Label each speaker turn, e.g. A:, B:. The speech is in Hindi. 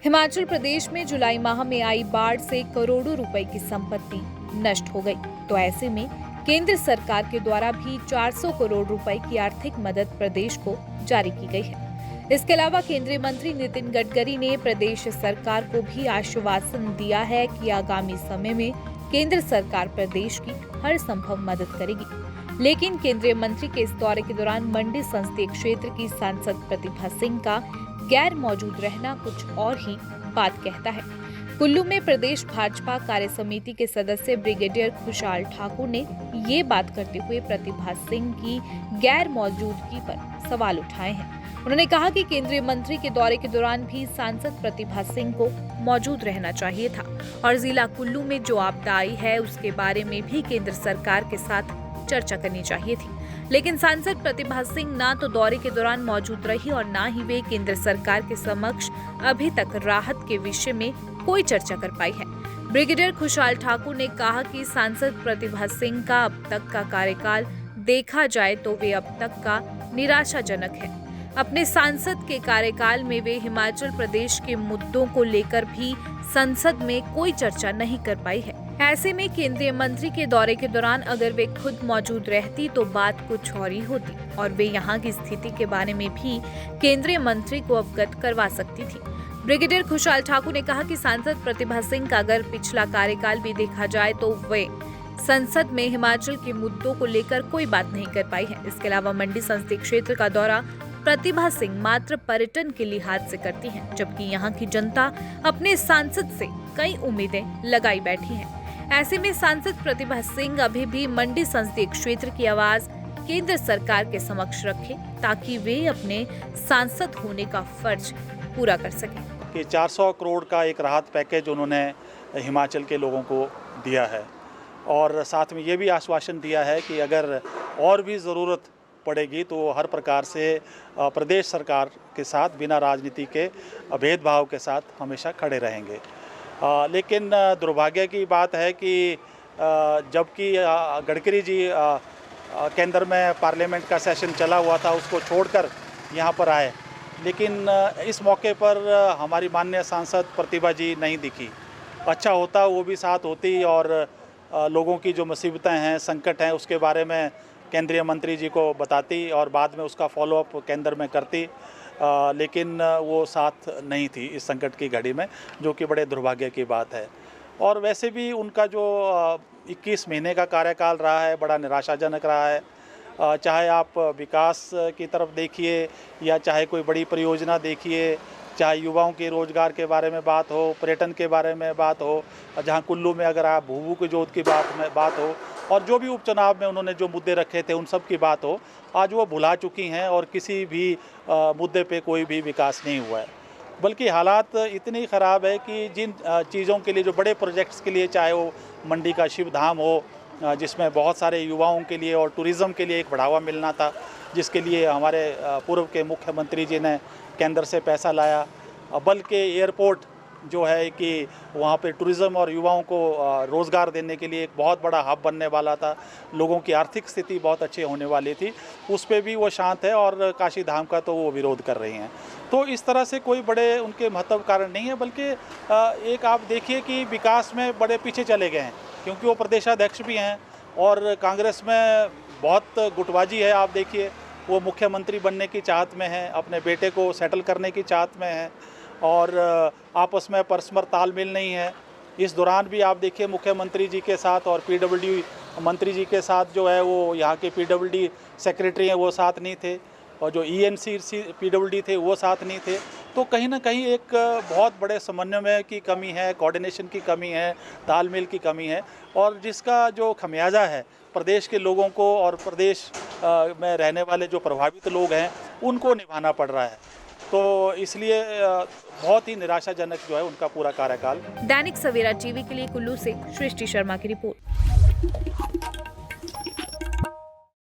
A: हिमाचल प्रदेश में जुलाई माह में आई बाढ़ से करोड़ों रुपए की संपत्ति नष्ट हो गई। तो ऐसे में केंद्र सरकार के द्वारा भी 400 करोड़ रुपए की आर्थिक मदद प्रदेश को जारी की गई है। इसके अलावा केंद्रीय मंत्री नितिन गडकरी ने प्रदेश सरकार को भी आश्वासन दिया है कि आगामी समय में केंद्र सरकार प्रदेश की हर संभव मदद करेगी। लेकिन केंद्रीय मंत्री के इस दौरे के दौरान मंडी संसदीय क्षेत्र की सांसद प्रतिभा सिंह का गैर मौजूद रहना कुछ और ही बात कहता है। कुल्लू में प्रदेश भाजपा कार्य समिति के सदस्य ब्रिगेडियर खुशहाल ठाकुर ने ये बात करते हुए प्रतिभा सिंह की गैर मौजूदगी पर सवाल उठाए हैं। उन्होंने कहा कि केंद्रीय मंत्री के दौरे के दौरान भी सांसद प्रतिभा सिंह को मौजूद रहना चाहिए था और जिला कुल्लू में जो आपदा आई है उसके बारे में भी केंद्र सरकार के साथ चर्चा करनी चाहिए थी। लेकिन सांसद प्रतिभा सिंह ना तो दौरे के दौरान मौजूद रही और ना ही वे केंद्र सरकार के समक्ष अभी तक राहत के विषय में कोई चर्चा कर पाई है। ब्रिगेडियर खुशहाल ठाकुर ने कहा कि सांसद प्रतिभा सिंह का अब तक का कार्यकाल देखा जाए तो वे अब तक का निराशाजनक है। अपने सांसद के कार्यकाल में वे हिमाचल प्रदेश के मुद्दों को लेकर भी संसद में कोई चर्चा नहीं कर पाई है। ऐसे में केंद्रीय मंत्री के दौरे के दौरान अगर वे खुद मौजूद रहती तो बात कुछ और ही होती और वे यहाँ की स्थिति के बारे में भी केंद्रीय मंत्री को अवगत करवा सकती थी। ब्रिगेडियर खुशहाल ठाकुर ने कहा कि सांसद प्रतिभा सिंह का अगर पिछला कार्यकाल भी देखा जाए तो वे संसद में हिमाचल के मुद्दों को लेकर कोई बात नहीं कर पाई है। इसके अलावा मंडी संसदीय क्षेत्र का दौरा प्रतिभा सिंह मात्र पर्यटन के लिहाज से करती हैं, जबकि यहाँ की जनता अपने सांसद से कई उम्मीदें लगाई बैठी है। ऐसे में सांसद प्रतिभा सिंह अभी भी मंडी संसदीय क्षेत्र की आवाज केंद्र सरकार के समक्ष रखे ताकि वे अपने सांसद होने का फर्ज पूरा कर सकें।
B: कि 400 करोड़ का एक राहत पैकेज उन्होंने हिमाचल के लोगों को दिया है और साथ में ये भी आश्वासन दिया है कि अगर और भी ज़रूरत पड़ेगी तो हर प्रकार से प्रदेश सरकार के साथ बिना राजनीति के भेदभाव के साथ हमेशा खड़े रहेंगे। लेकिन दुर्भाग्य की बात है कि जबकि गडकरी जी केंद्र में पार्लियामेंट का सेशन चला हुआ था उसको छोड़कर यहाँ पर आए, लेकिन इस मौके पर हमारी माननीय सांसद प्रतिभा जी नहीं दिखी। अच्छा होता वो भी साथ होती और लोगों की जो मुसीबतें हैं, संकट हैं, उसके बारे में केंद्रीय मंत्री जी को बताती और बाद में उसका फॉलोअप केंद्र में करती, लेकिन वो साथ नहीं थी इस संकट की घड़ी में, जो कि बड़े दुर्भाग्य की बात है। और वैसे भी उनका जो 21 महीने का कार्यकाल रहा है बड़ा निराशाजनक रहा है। चाहे आप विकास की तरफ देखिए या चाहे कोई बड़ी परियोजना देखिए, चाहे युवाओं के रोजगार के बारे में बात हो, पर्यटन के बारे में बात हो, जहां कुल्लू में अगर आप भूभू की जोत की बात हो और जो भी उपचुनाव में उन्होंने जो मुद्दे रखे थे उन सब की बात हो, आज वो भुला चुकी हैं और किसी भी मुद्दे पे कोई भी विकास नहीं हुआ है। बल्कि हालात इतनी ख़राब है कि जिन चीज़ों के लिए, जो बड़े प्रोजेक्ट्स के लिए, चाहे वो मंडी का शिव धाम हो जिसमें बहुत सारे युवाओं के लिए और टूरिज़्म के लिए एक बढ़ावा मिलना था, जिसके लिए हमारे पूर्व के मुख्यमंत्री जी ने केंद्र से पैसा लाया, बल्कि एयरपोर्ट जो है कि वहाँ पे टूरिज़्म और युवाओं को रोज़गार देने के लिए एक बहुत बड़ा हब बनने वाला था, लोगों की आर्थिक स्थिति बहुत अच्छी होने वाली थी, उस पे भी वो शांत है और काशी धाम का तो वो विरोध कर रही हैं। तो इस तरह से कोई बड़े उनके महत्व कारण नहीं है, बल्कि एक आप देखिए कि विकास में बड़े पीछे चले गए हैं, क्योंकि वो प्रदेशाध्यक्ष भी हैं और कांग्रेस में बहुत गुटबाजी है। आप देखिए वो मुख्यमंत्री बनने की चाहत में है, अपने बेटे को सेटल करने की चाहत में है और आपस में परस्पर तालमेल नहीं है। इस दौरान भी आप देखिए मुख्यमंत्री जी के साथ और पीडब्ल्यूडी मंत्री जी के साथ जो है वो यहाँ के पीडब्ल्यूडी सेक्रेटरी हैं वो साथ नहीं थे और जो ईएनसी पीडब्ल्यूडी थे वो साथ नहीं थे। तो कहीं ना कहीं एक बहुत बड़े समन्वय की कमी है, कोऑर्डिनेशन की कमी है, तालमेल की कमी है और जिसका जो खमियाजा है प्रदेश के लोगों को और प्रदेश में रहने वाले जो प्रभावित लोग हैं उनको निभाना पड़ रहा है। तो इसलिए बहुत ही निराशाजनक जो है उनका पूरा कार्यकाल।
A: दैनिक सवेरा टीवी के लिए कुल्लू से सृष्टि शर्मा की रिपोर्ट।